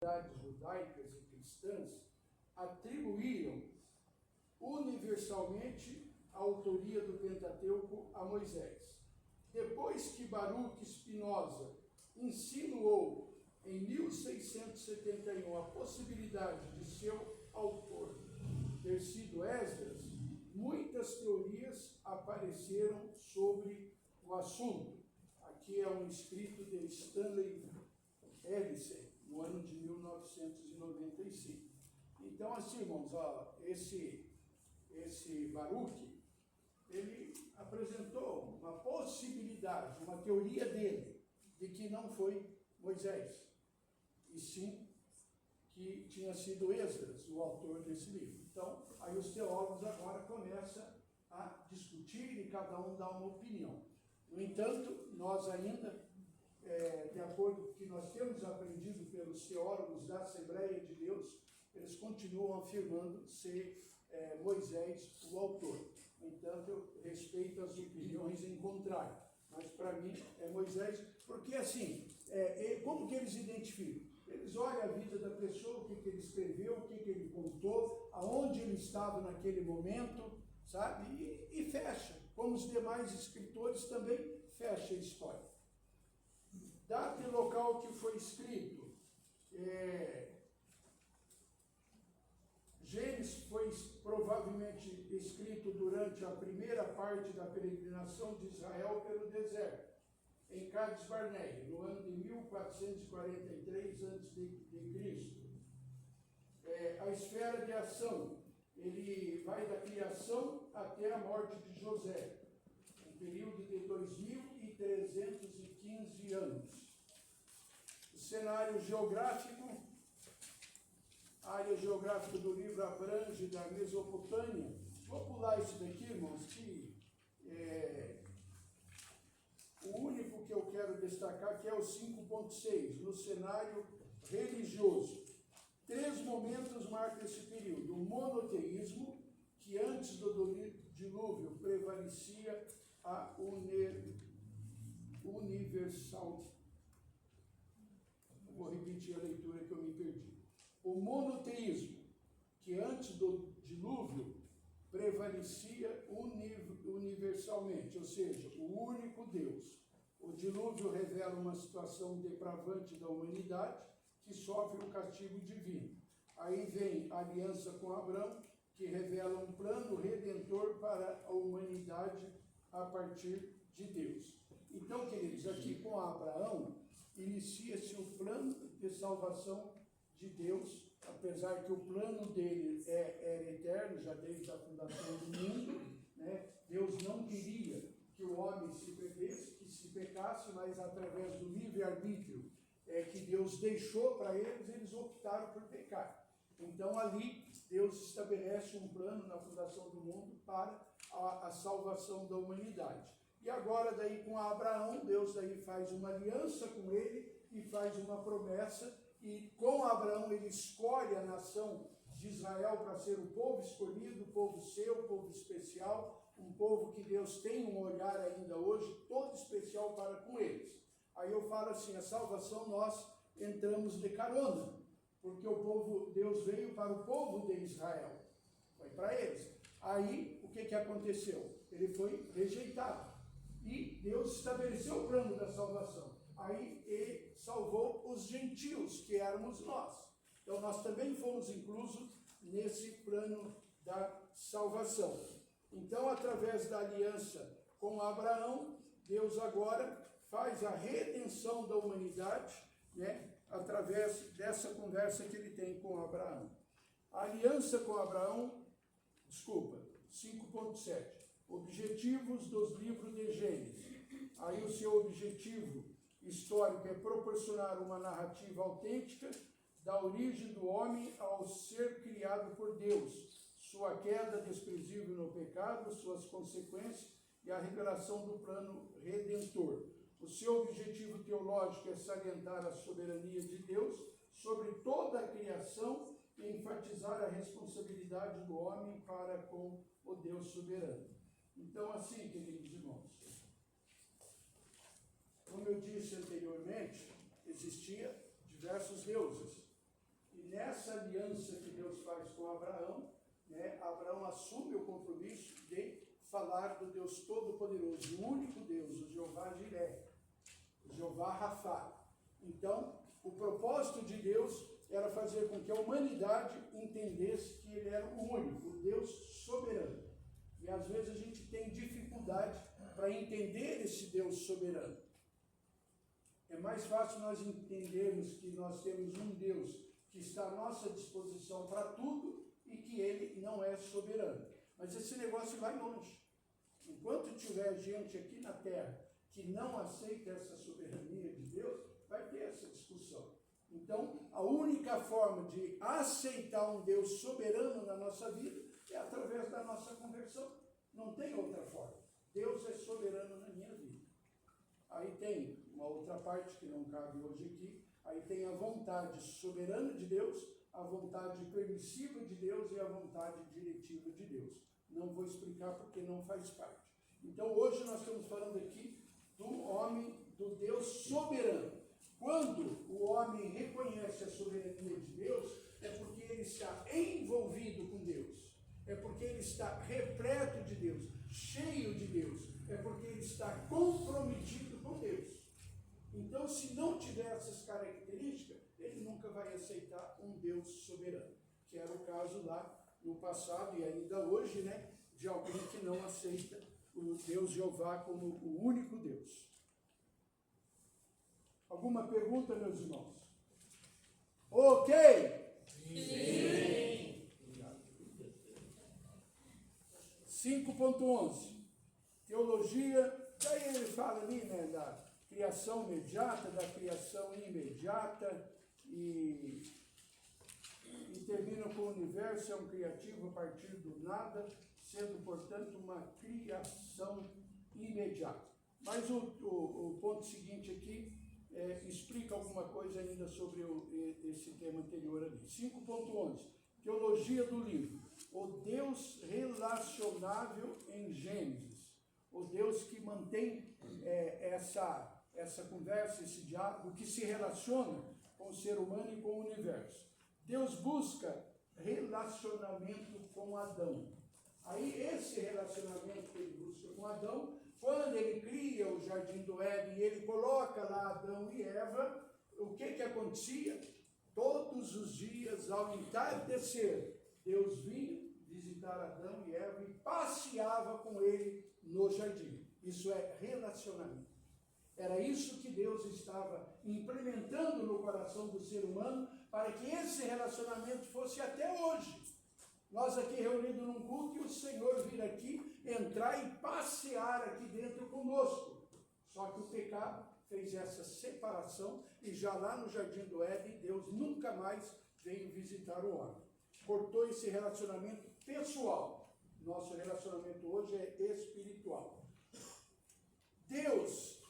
judaicas e cristãs atribuíram universalmente a autoria do Pentateuco a Moisés. Depois que Baruch Spinoza insinuou em 1671 a possibilidade de seu autor ter sido Esdras, muitas teorias apareceram sobre o assunto. Aqui é um escrito de Stanley Ellison, no ano de 1995. Então, assim, irmãos, esse Baruch, ele apresentou uma possibilidade, uma teoria dele, de que não foi Moisés, e sim que tinha sido Esdras, o autor desse livro. Então, aí os teólogos agora começam a discutir e cada um dá uma opinião. No entanto, nós ainda, de acordo com o que nós temos aprendido pelos teólogos da Assembleia de Deus, eles continuam afirmando ser Moisés o autor. No entanto, eu respeito as opiniões em contrário, mas para mim é Moisés, porque assim, como que eles identificam? Eles olham a vida da pessoa, o que ele escreveu, o que ele contou, aonde ele estava naquele momento, sabe? E fecha, como os demais escritores também fecha a história. Data e local que foi escrito. Gênesis foi provavelmente escrito durante a primeira parte da peregrinação de Israel pelo deserto, em Cades Barneia, no ano de 1443 a.C. A esfera de ação, ele vai da criação até a morte de José, um período de 2315 anos. O cenário geográfico, a área geográfica do livro abrange da Mesopotâmia. Vou pular isso daqui, irmãos, que o único que eu quero destacar que é o 5.6, no cenário religioso. 3 momentos marcam esse período. O monoteísmo, que antes do dilúvio prevalecia a universal. Vou repetir a leitura que eu me perdi. O monoteísmo, que antes do dilúvio prevalecia universalmente, ou seja, o único Deus. O dilúvio revela uma situação depravante da humanidade que sofre o castigo divino. Aí vem a aliança com Abraão, que revela um plano redentor para a humanidade a partir de Deus. Então, queridos, aqui com Abraão, inicia-se o plano de salvação de Deus, apesar que o plano dele é eterno, já desde a fundação do mundo, né? Deus não queria que o homem se perdesse, que se pecasse, mas através do livre-arbítrio que Deus deixou para eles, eles optaram por pecar. Então ali Deus estabelece um plano na fundação do mundo para a salvação da humanidade. E agora daí com Abraão, Deus daí faz uma aliança com ele e faz uma promessa. E com Abraão ele escolhe a nação de Israel para ser o povo escolhido, o povo seu, o povo especial, um povo que Deus tem um olhar ainda hoje todo especial para com eles. Aí eu falo assim, a salvação nós entramos de carona, porque o povo, Deus veio para o povo de Israel, foi para eles. Aí o que aconteceu? Ele foi rejeitado e Deus estabeleceu o plano da salvação. Aí ele salvou os gentios, que éramos nós. Então nós também fomos inclusos nesse plano da salvação. Então, através da aliança com Abraão, Deus agora faz a redenção da humanidade, né, através dessa conversa que ele tem com Abraão. A aliança com Abraão, 5.7. Objetivos dos livros de Gênesis. Aí o seu objetivo histórico é proporcionar uma narrativa autêntica da origem do homem ao ser criado por Deus, sua queda desprezível no pecado, suas consequências e a revelação do plano redentor. O seu objetivo teológico é salientar a soberania de Deus sobre toda a criação e enfatizar a responsabilidade do homem para com o Deus soberano. Então, assim, queridos irmãos, como eu disse anteriormente, existia diversos deuses. aliança que Deus faz com Abraão, né, Abraão assume o compromisso de falar do Deus Todo-Poderoso, o único Deus, o Jeová Jiré, o Jeová Rafá. Então, o propósito de Deus era fazer com que a humanidade entendesse que ele era o único, o Deus soberano. E às vezes a gente tem dificuldade para entender esse Deus soberano. É mais fácil nós entendermos que nós temos um Deus que está à nossa disposição para tudo e que ele não é soberano. Mas esse negócio vai longe. Enquanto tiver gente aqui na Terra que não aceita essa soberania de Deus, vai ter essa discussão. Então, a única forma de aceitar um Deus soberano na nossa vida é através da nossa conversão. Não tem outra forma. Deus é soberano na minha vida. Aí tem uma outra parte que não cabe hoje aqui. Aí tem a vontade soberana de Deus, a vontade permissiva de Deus e a vontade diretiva de Deus. Não vou explicar porque não faz parte. Então, hoje nós estamos falando aqui do homem, do Deus soberano. Quando o homem reconhece a soberania de Deus, é porque ele está envolvido com Deus. É porque ele está repleto de Deus, cheio de Deus. É porque ele está comprometido com Deus. Então, se não tiver essas características, ele nunca vai aceitar um Deus soberano. Que era o caso lá no passado e ainda hoje, né? De alguém que não aceita o Deus Jeová como o único Deus. Alguma pergunta, meus irmãos? Ok? Sim. 5.11. Teologia, daí ele fala ali, né, da criação imediata, da criação imediata, e termina com o universo, é um criativo a partir do nada, sendo, portanto, uma criação imediata. Mas o ponto seguinte aqui explica alguma coisa ainda sobre esse tema anterior ali. 5.11, teologia do livro. O Deus relacionável em Gênesis. O Deus que mantém essa conversa, esse diálogo, que se relaciona com o ser humano e com o universo. Deus busca relacionamento com Adão. Aí esse relacionamento que ele busca com Adão, quando ele cria o Jardim do Éden e ele coloca lá Adão e Eva, o que acontecia? Todos os dias, ao entardecer, Deus vinha visitar Adão e Eva e passeava com ele no jardim. Isso é relacionamento. Era isso que Deus estava implementando no coração do ser humano para que esse relacionamento fosse até hoje. Nós aqui reunidos num culto e o Senhor vir aqui, entrar e passear aqui dentro conosco. Só que o pecado fez essa separação e já lá no Jardim do Éden, Deus nunca mais veio visitar o homem. Cortou esse relacionamento pessoal. Nosso relacionamento hoje é espiritual. Deus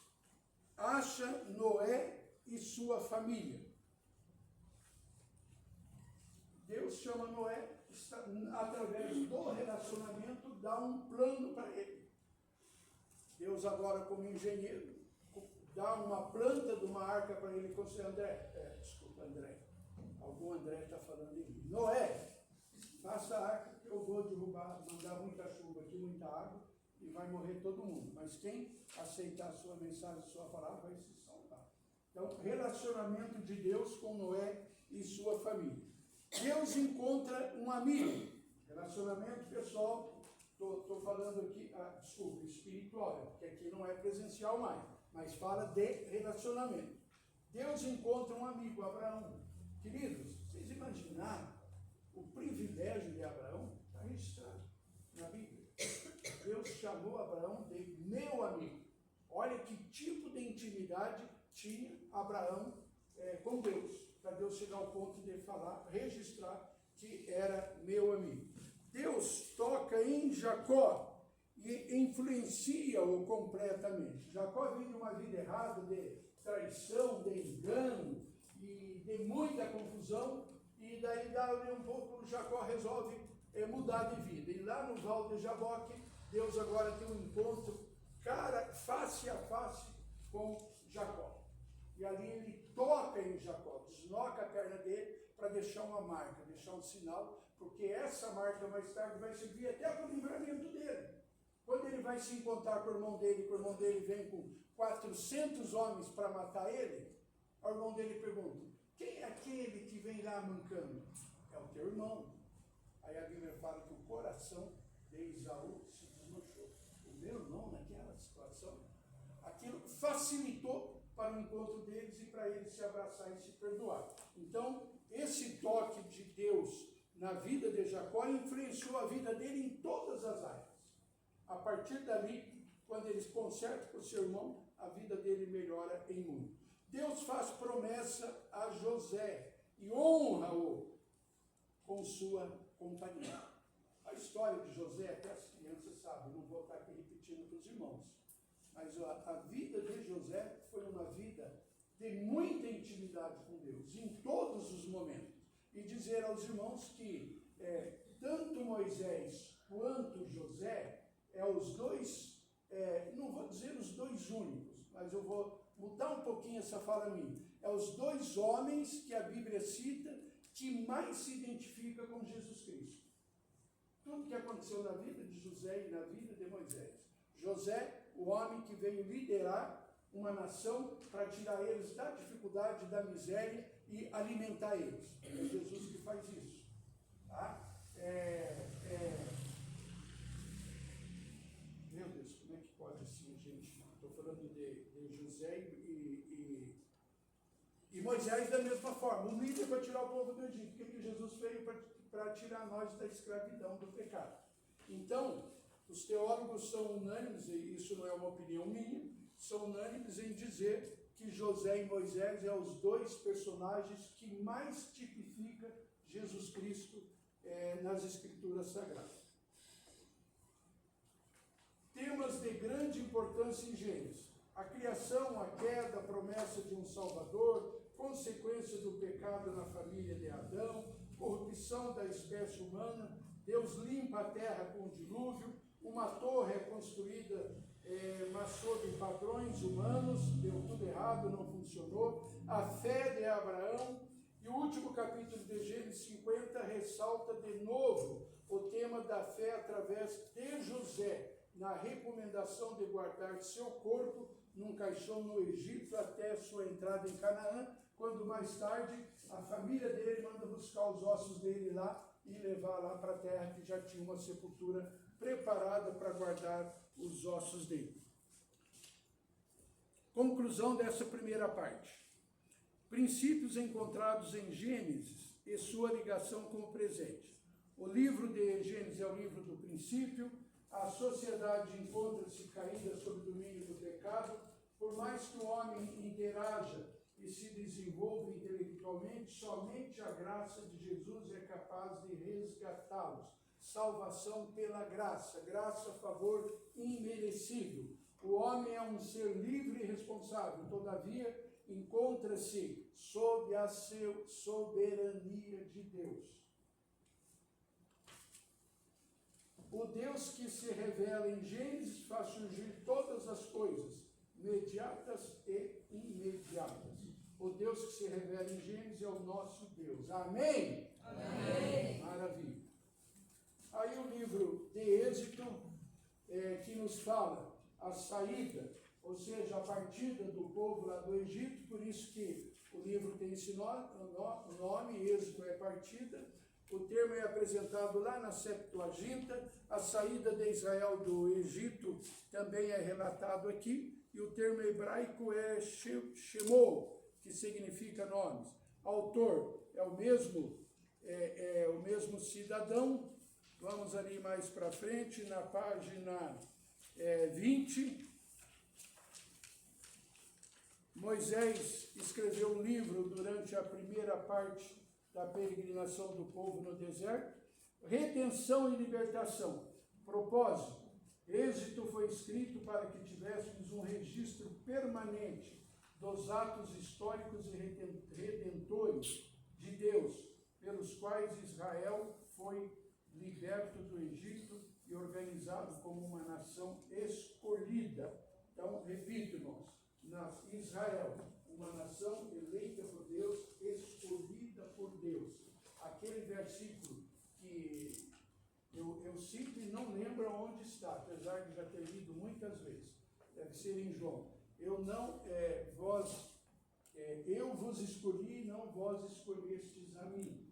acha Noé e sua família. Deus chama Noé, através do relacionamento, dá um plano para ele. Deus agora, como engenheiro, dá uma planta de uma arca para ele construir. André. Algum André está falando em mim. Noé, faça a arca que eu vou derrubar, mandar muita chuva aqui, muita água, e vai morrer todo mundo. Mas quem aceitar a sua mensagem, a sua palavra, vai se salvar. Então, relacionamento de Deus com Noé e sua família. Deus encontra um amigo. Relacionamento pessoal, estou falando aqui, espiritual, porque aqui não é presencial mais, mas fala de relacionamento. Deus encontra um amigo, Abraão. Queridos, vocês imaginaram o privilégio de Abraão? Está registrado na Bíblia. Deus chamou Abraão de meu amigo. Olha que tipo de intimidade tinha Abraão com Deus, para Deus chegar ao ponto de falar, registrar que era meu amigo. Deus toca em Jacó e influencia-o completamente. Jacó vive uma vida errada de traição, de engano e de muita confusão, e daí dali um pouco Jacó resolve mudar de vida. E lá no Val de Jaboque, Deus agora tem um encontro face a face com Jacó. E ali ele toca em Jacó, desloca a perna dele para deixar uma marca, deixar um sinal, porque essa marca mais tarde vai servir até para o livramento dele. Quando ele vai se encontrar com o irmão dele, que o irmão dele vem com 400 homens para matar ele, o irmão dele pergunta: quem é aquele que vem lá mancando? É o teu irmão. Aí a Bíblia fala que o coração de Esaú se desmanchou. O meu irmão, naquela situação, aquilo facilitou para o encontro deles e para eles se abraçar e se perdoar. Então, esse toque de Deus na vida de Jacó influenciou a vida dele em todas as áreas. A partir dali, quando eles consertam com o seu irmão, a vida dele melhora em muito. Deus faz promessa a José e honra-o com sua companhia. A história de José, até as crianças sabem, não vou estar aqui repetindo para os irmãos, mas a vida de José foi uma vida de muita intimidade com Deus, em todos os momentos. E dizer aos irmãos que tanto Moisés quanto José, os dois, não vou dizer os dois únicos, mas eu vou mudar um pouquinho essa fala minha. Os dois homens que a Bíblia cita que mais se identifica com Jesus Cristo. Tudo que aconteceu na vida de José e na vida de Moisés. José, o homem que veio liderar uma nação para tirar eles da dificuldade, da miséria e alimentar eles. É Jesus que faz isso. Tá? Meu Deus, como é que pode assim, gente? Estou falando de José e Moisés da mesma forma. Um líder para tirar o povo do Egito. O que Jesus veio para tirar nós da escravidão, do pecado. Então, os teólogos são unânimes, e isso não é uma opinião minha, são unânimes em dizer que José e Moisés são os dois personagens que mais tipificam Jesus Cristo nas Escrituras Sagradas. Temas de grande importância em Gênesis: a criação, a queda, a promessa de um Salvador, consequência do pecado na família de Adão, corrupção da espécie humana, Deus limpa a terra com o dilúvio, uma torre é construída, mas sob padrões humanos, deu tudo errado, não funcionou, a fé de Abraão, e o último capítulo de Gênesis 50 ressalta de novo o tema da fé através de José, na recomendação de guardar seu corpo num caixão no Egito até sua entrada em Canaã, quando mais tarde a família dele manda buscar os ossos dele lá e levar lá para a terra, que já tinha uma sepultura preparada para guardar os ossos dele. Conclusão dessa primeira parte. Princípios encontrados em Gênesis e sua ligação com o presente. O livro de Gênesis é o livro do princípio. A sociedade encontra-se caída sob o domínio do pecado. Por mais que o homem interaja e se desenvolva intelectualmente, somente a graça de Jesus é capaz de resgatá-los. Salvação pela graça, graça a favor imerecido. O homem é um ser livre e responsável, todavia encontra-se sob a soberania de Deus. O Deus que se revela em Gênesis faz surgir todas as coisas, imediatas e imediatas. O Deus que se revela em Gênesis é o nosso Deus. Amém? Amém. Maravilha. Aí o livro de Êxodo, que nos fala a saída, ou seja, a partida do povo lá do Egito, por isso que o livro tem esse nome, Êxodo é partida. O termo é apresentado lá na Septuaginta. A saída de Israel do Egito também é relatado aqui. E o termo hebraico é Shemou, que significa nomes. Autor é o mesmo cidadão. Vamos ali mais para frente, na página 20. Moisés escreveu um livro durante a primeira parte da peregrinação do povo no deserto. Redenção e libertação. Propósito: Êxodo foi escrito para que tivéssemos um registro permanente dos atos históricos e redentores de Deus, pelos quais Israel foi liberto do Egito e organizado como uma nação escolhida. Então, repito, irmãos, Israel, uma nação eleita por Deus, escolhida por Deus. aquele versículo que eu cito e não lembro onde está, apesar de já ter lido muitas vezes. Deve ser em João. Eu vos escolhi, não vós escolhestes a mim.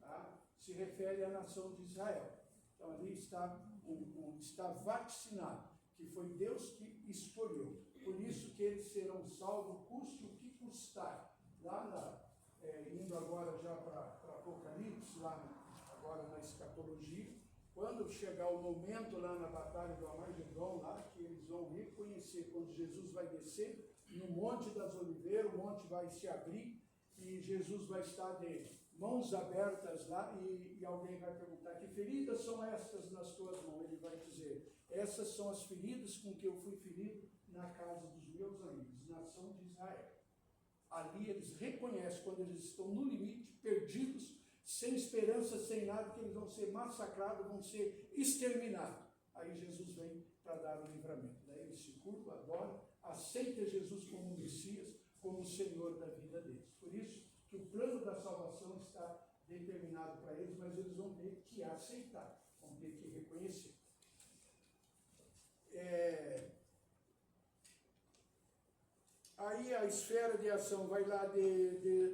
Tá? Se refere à nação de Israel. Então ali está vaticinado, que foi Deus que escolheu. Por isso que eles serão salvos, custe o que custar. Indo agora já para Apocalipse, agora na escatologia, quando chegar o momento lá na batalha do Armagedon, lá que eles vão reconhecer, quando Jesus vai descer no Monte das Oliveiras, o monte vai se abrir e Jesus vai estar de mãos abertas lá e alguém vai perguntar: que feridas são estas nas tuas mãos? Ele vai dizer: essas são as feridas com que eu fui ferido na casa dos meus amigos, nação de Israel. Ali eles reconhecem, quando eles estão no limite, perdidos, sem esperança, sem nada, que eles vão ser massacrados, vão ser exterminados. Aí Jesus vem para dar o livramento. Daí eles se curvam, adoram, aceitam Jesus como Messias, como o Senhor da vida deles. Por isso que o plano da salvação está determinado para eles, mas eles vão ter que aceitar, vão ter que reconhecer. Aí a esfera de ação vai lá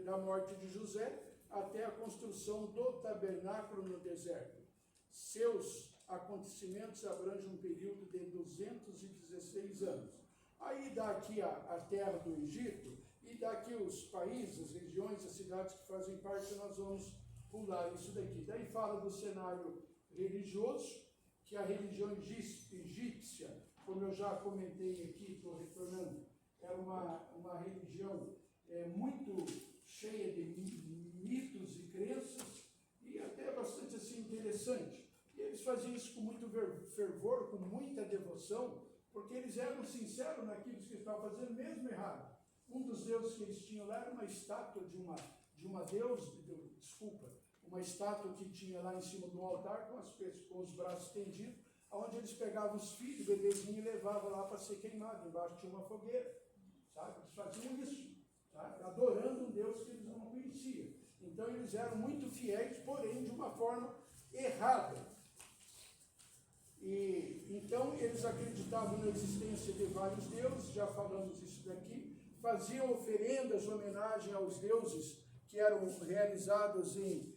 da morte de José até a construção do tabernáculo no deserto. Seus acontecimentos abrangem um período de 216 anos. Aí daqui a terra do Egito, e daqui os países, as regiões, as cidades que fazem parte, nós vamos pular isso daqui. Daí fala do cenário religioso, que a religião egípcia, como eu já comentei aqui, estou retornando, era uma religião muito cheia de mitos e crenças, e até bastante assim interessante. E eles faziam isso com muito fervor, com muita devoção, porque eles eram sinceros naquilo que estavam fazendo, mesmo errado. Um dos deuses que eles tinham lá era uma estátua de uma deusa, uma estátua que tinha lá em cima do altar, com os braços estendidos, onde eles pegavam os filhos, bebezinhos, e levavam lá para ser queimado. Embaixo tinha uma fogueira, sabe? Eles faziam isso, sabe? Adorando um Deus que eles não conheciam. Então eles eram muito fiéis, porém de uma forma errada. E então eles acreditavam na existência de vários deuses, já falamos isso daqui, faziam oferendas, homenagem aos deuses que eram realizados e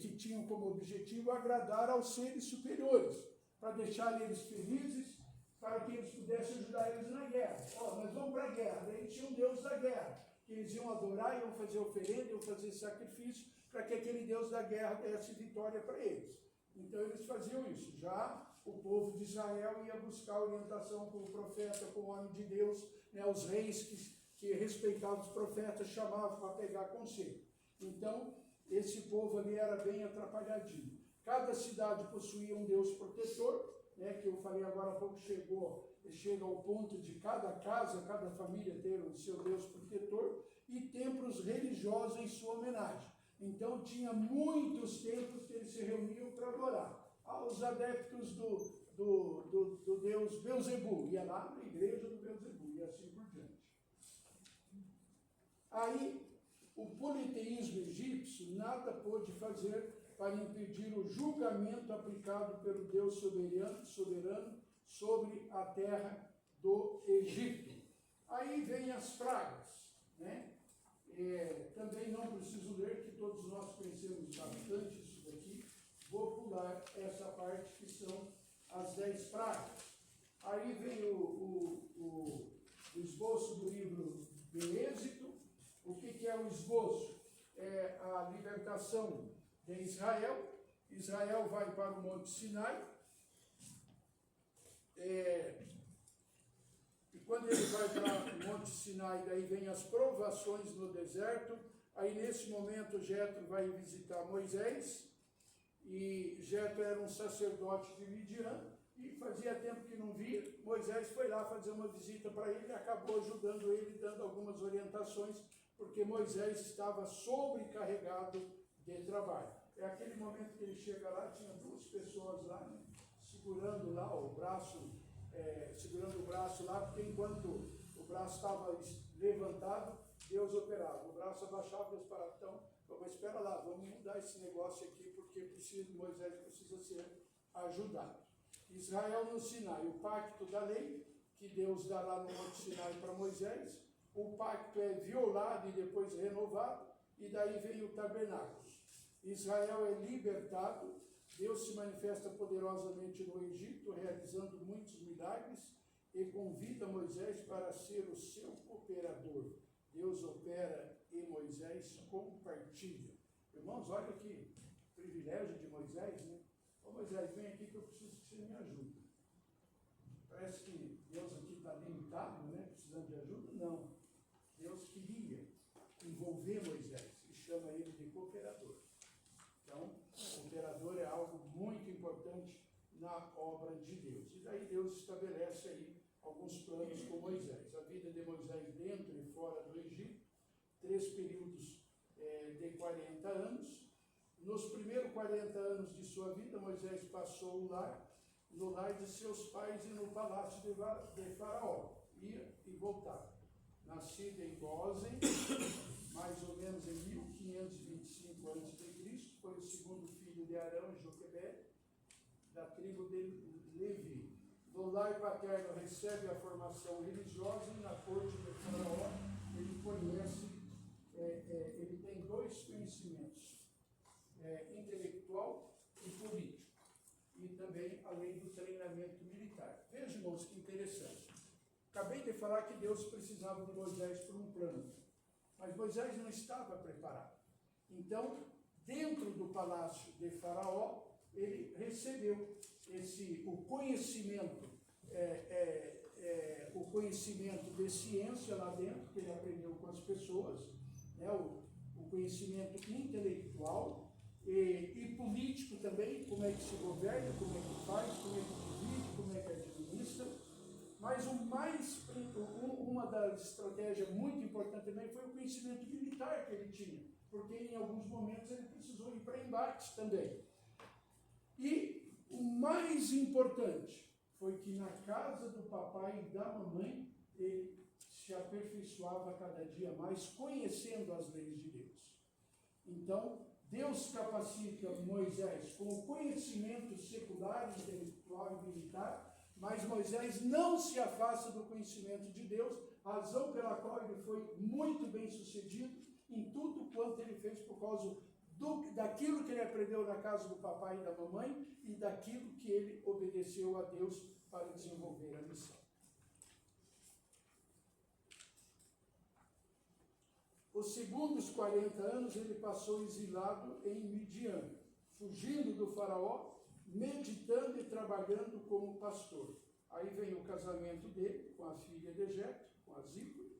que tinham como objetivo agradar aos seres superiores, para deixar eles felizes, para que eles pudessem ajudar eles na guerra. Nós vamos para a guerra. Daí tinha um Deus da guerra, que eles iam adorar, iam fazer oferenda, iam fazer sacrifício, para que aquele Deus da guerra desse vitória para eles. Então eles faziam isso. Já o povo de Israel ia buscar orientação com o profeta, com o homem de Deus, né, os reis que respeitavam os profetas chamavam para pegar conselho. Então, esse povo ali era bem atrapalhadinho. Cada cidade possuía um Deus protetor, né, que eu falei agora há pouco, chega ao ponto de cada casa, cada família ter o seu Deus protetor, e templos religiosos em sua homenagem. Então tinha muitos templos que eles se reuniam para adorar. Os adeptos do Deus Belzebu, ia lá na igreja do Belzebu, e assim por diante. Aí, o politeísmo egípcio nada pôde fazer para impedir o julgamento aplicado pelo Deus soberano sobre a terra do Egito. Aí vem as pragas, né? Também não preciso ler, que todos nós conhecemos bastante isso daqui. Vou pular essa parte que são as 10 pragas. Aí vem o esboço do livro de Êxodo. O que é o esboço? É a libertação de Israel. Israel vai para o Monte Sinai. E quando ele vai para o Monte Sinai, daí vem as provações no deserto. Aí nesse momento Jetro vai visitar Moisés. E Jetro era um sacerdote de Midian. E fazia tempo que não via. Moisés foi lá fazer uma visita para ele e acabou ajudando ele, dando algumas orientações, porque Moisés estava sobrecarregado de trabalho. É aquele momento que ele chega lá, tinha 2 pessoas lá, né, segurando lá o braço, lá, porque enquanto o braço estava levantado, Deus operava. O braço abaixava, Deus parava. Então, Mas espera lá, vamos mudar esse negócio aqui, porque Moisés precisa ser ajudado. Israel no Sinai, o pacto da lei, que Deus dá lá no Monte Sinai para Moisés, o pacto é violado e depois renovado, e daí vem o tabernáculo. Israel é libertado, Deus se manifesta poderosamente no Egito, realizando muitos milagres, e convida Moisés para ser o seu cooperador. Deus opera e Moisés compartilha. Irmãos, olha que privilégio de Moisés, né? Ô Moisés, vem aqui que eu preciso que você me ajude. Parece que Deus aqui está limitado, né? Precisando de ajuda? Não. Deus queria envolver Moisés e chama ele de cooperador. Então, cooperador é algo muito importante na obra de Deus. E daí Deus estabelece aí alguns planos com Moisés. A vida de Moisés dentro e fora do Egito, 3 períodos de 40 anos. Nos primeiros 40 anos de sua vida, Moisés passou no lar de seus pais e no palácio de Faraó. Ia e voltava. Nascido em Gósen, mais ou menos em 1525 a.C., foi o segundo filho de Arão e Joquebede, da tribo de Levi. No lar paterno recebe a formação religiosa e na corte de Faraó ele conhece, ele tem 2 conhecimentos, intelectual e político, e também além do treinamento militar. Veja, irmãos, que interessante. Acabei de falar que Deus precisava de Moisés para um plano, mas Moisés não estava preparado. Então, dentro do palácio de Faraó, ele recebeu o conhecimento de ciência lá dentro, que ele aprendeu com as pessoas, né? o conhecimento intelectual e político também, como é que se governa, como é que faz, como é que divide, como é que administra. Mas uma das estratégias muito importantes também foi o conhecimento militar que ele tinha, porque em alguns momentos ele precisou ir para embates também. E o mais importante foi que na casa do papai e da mamãe, ele se aperfeiçoava cada dia mais, conhecendo as leis de Deus. Então, Deus capacita Moisés com o conhecimento secular, intelectual e militar, mas Moisés não se afasta do conhecimento de Deus, razão pela qual ele foi muito bem sucedido em tudo quanto ele fez por causa daquilo que ele aprendeu na casa do papai e da mamãe e daquilo que ele obedeceu a Deus para desenvolver a missão. Os segundos 40 anos ele passou exilado em Midian, fugindo do faraó, meditando e trabalhando como pastor. Aí vem o casamento dele com a filha de Jetro, com a Zípora,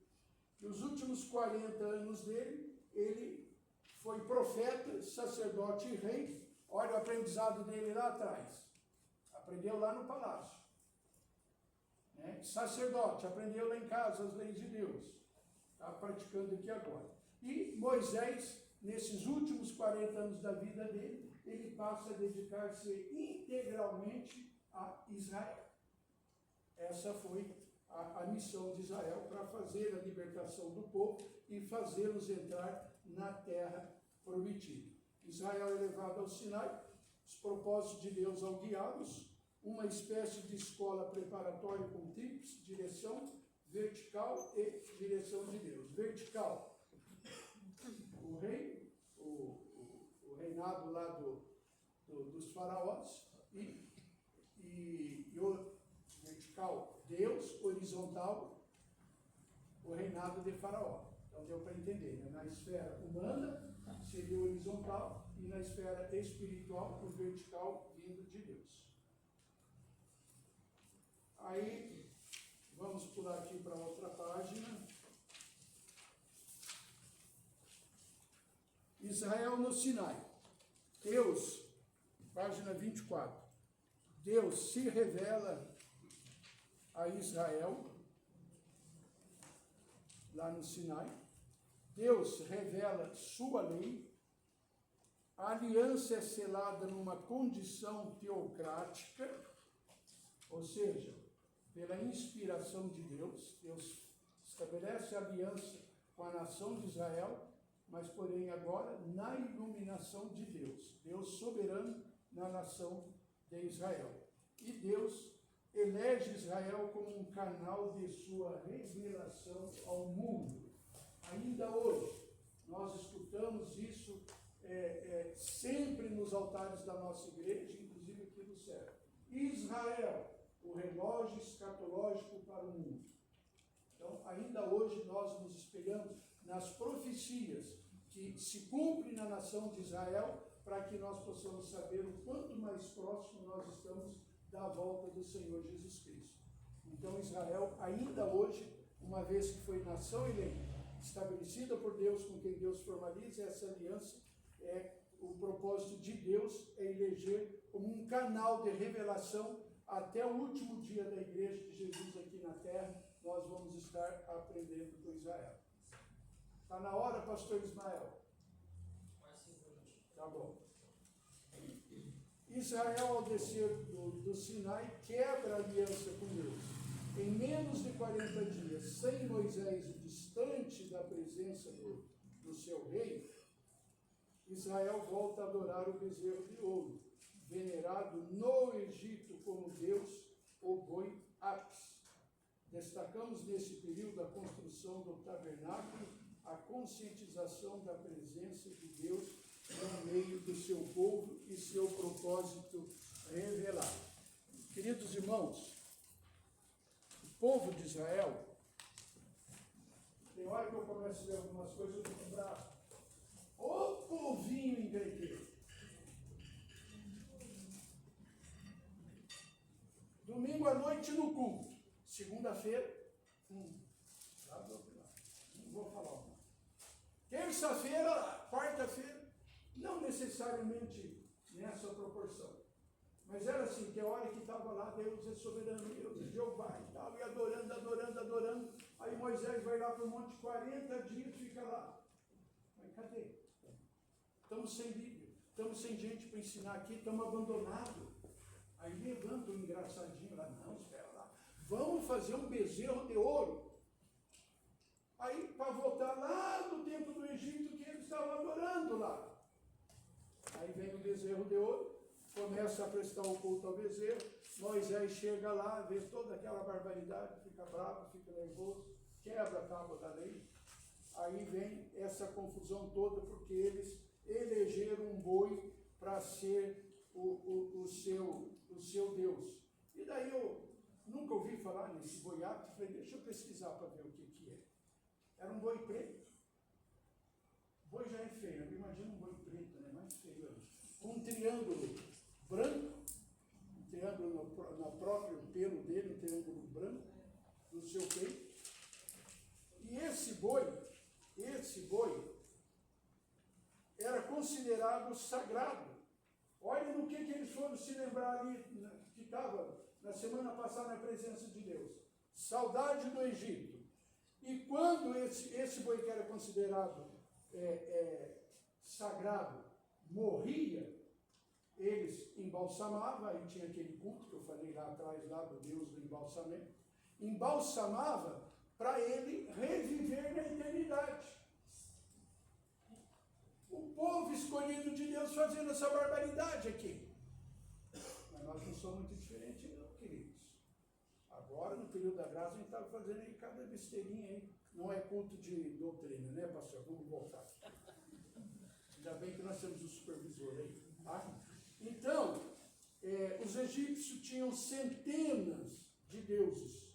e os últimos 40 anos dele, ele foi profeta, sacerdote e rei. Olha o aprendizado dele lá atrás. Aprendeu lá no palácio. Sacerdote, aprendeu lá em casa as leis de Deus. Está praticando aqui agora. E Moisés, nesses últimos 40 anos da vida dele, ele passa a dedicar-se integralmente a Israel. Essa foi a missão de Israel para fazer a libertação do povo e fazê-los entrar na terra prometida. Israel é levado ao Sinai, os propósitos de Deus ao guiá-los, uma espécie de escola preparatória com tríplice, direção vertical e direção de Deus. Vertical, o rei, o reinado lá dos faraós, e o vertical, Deus, horizontal, o reinado de Faraó. Então deu para entender, né? Na esfera humana seria o horizontal e na esfera espiritual o vertical vindo de Deus. Aí vamos pular aqui para outra página. Israel no Sinai. Deus, página 24. Deus se revela a Israel lá no Sinai. Deus revela sua lei. A aliança é selada numa condição teocrática, ou seja, pela inspiração de Deus. Deus estabelece aliança com a nação de Israel, mas porém agora na iluminação de Deus. Deus soberano na nação de Israel. E Deus elege Israel como um canal de sua revelação ao mundo. Ainda hoje, nós escutamos isso sempre nos altares da nossa igreja, inclusive aqui do céu. Israel, o relógio escatológico para o mundo. Então, ainda hoje nós nos espelhamos nas profecias que se cumprem na nação de Israel, para que nós possamos saber o quanto mais próximo nós estamos da volta do Senhor Jesus Cristo. Então, Israel, ainda hoje, uma vez que foi nação eleita, estabelecida por Deus, com quem Deus formaliza essa aliança, o propósito de Deus é eleger como um canal de revelação até o último dia da igreja de Jesus aqui na terra. Nós vamos estar aprendendo com Israel. Está na hora, pastor Ismael? Tá bom. Israel, ao descer do Sinai, quebra a aliança com Deus. Em menos de 40 dias, sem Moisés, distante da presença do seu rei, Israel volta a adorar o bezerro de ouro, venerado no Egito como Deus, o boi Apis. Destacamos nesse período a construção do tabernáculo, a conscientização da presença de Deus no meio do seu povo e seu propósito revelado. Queridos irmãos, o povo de Israel, tem hora que eu começo a ver algumas coisas, eu fico bravo. Ô povinho engrequeiro! Domingo à noite no culto. Segunda-feira, não vou falar o nome. Terça-feira, quarta-feira, não necessariamente nessa proporção. Mas era assim, que a hora que estava lá, Deus é soberano, Deus é Jeová e tal, e adorando. Aí Moisés vai lá para o monte 40 dias, fica lá. Mas cadê? Estamos sem Bíblia, estamos sem gente para ensinar aqui, estamos abandonados. Aí levanta um engraçadinho lá, não, espera lá, vamos fazer um bezerro de ouro. Aí, para voltar lá no tempo do Egito, que eles estavam adorando lá. Aí vem o bezerro de ouro, começa a prestar o culto ao bezerro, Moisés chega lá, vê toda aquela barbaridade, fica bravo, fica nervoso, quebra a tábua da lei. Aí vem essa confusão toda, porque eles elegeram um boi para ser o seu Deus. E daí eu nunca ouvi falar nesse boi Apis, falei, deixa eu pesquisar para ver o que é. Era um boi preto. O boi já é feio, imagina um boi preto, né? Mais feio. Com um triângulo branco, um triângulo no próprio pelo dele, um triângulo branco no seu peito. E esse boi era considerado sagrado. Olha no que eles foram se lembrar ali, que estava na semana passada na presença de Deus. Saudade do Egito. E quando esse boi que era considerado sagrado morria, eles embalsamavam, aí tinha aquele culto que eu falei lá atrás, lá do Deus do embalsamento, embalsamava para ele reviver na eternidade. O povo escolhido de Deus fazendo essa barbaridade aqui. Mas nós não somos muito diferentes não, queridos. Agora, no período da graça, a gente estava fazendo aí cada besteirinha aí. Não é culto de doutrina, né, pastor? Vamos voltar. Ainda bem que nós temos o supervisor aí. Tá? Então, os egípcios tinham centenas de deuses.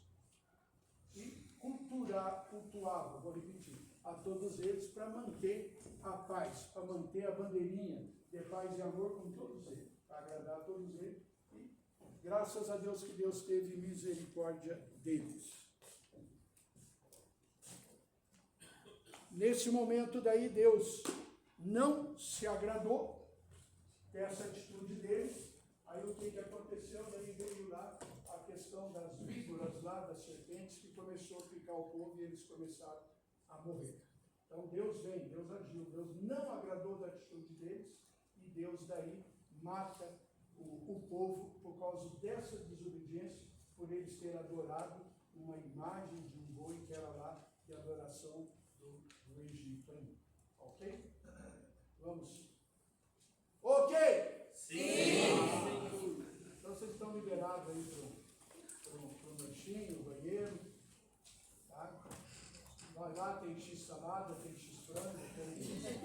E cultuavam, vou repetir, a todos eles para manter a paz, para manter a bandeirinha de paz e amor com todos eles, para agradar a todos eles. E graças a Deus que Deus teve misericórdia deles. Nesse momento daí, Deus não se agradou dessa atitude deles. Aí o que aconteceu? Daí veio lá a questão das víboras lá, das serpentes, que começou a picar o povo e eles começaram a morrer. Então Deus vem, Deus agiu, Deus não agradou da atitude deles e Deus daí mata o povo por causa dessa desobediência, por eles terem adorado uma imagem de um boi que era lá de adoração do Egito ainda. Ok? Vamos. Ok? Sim! Então vocês estão liberados aí para o lanchinho, o banheiro. Tá? Vai lá, tem X salada, tem X frango, tem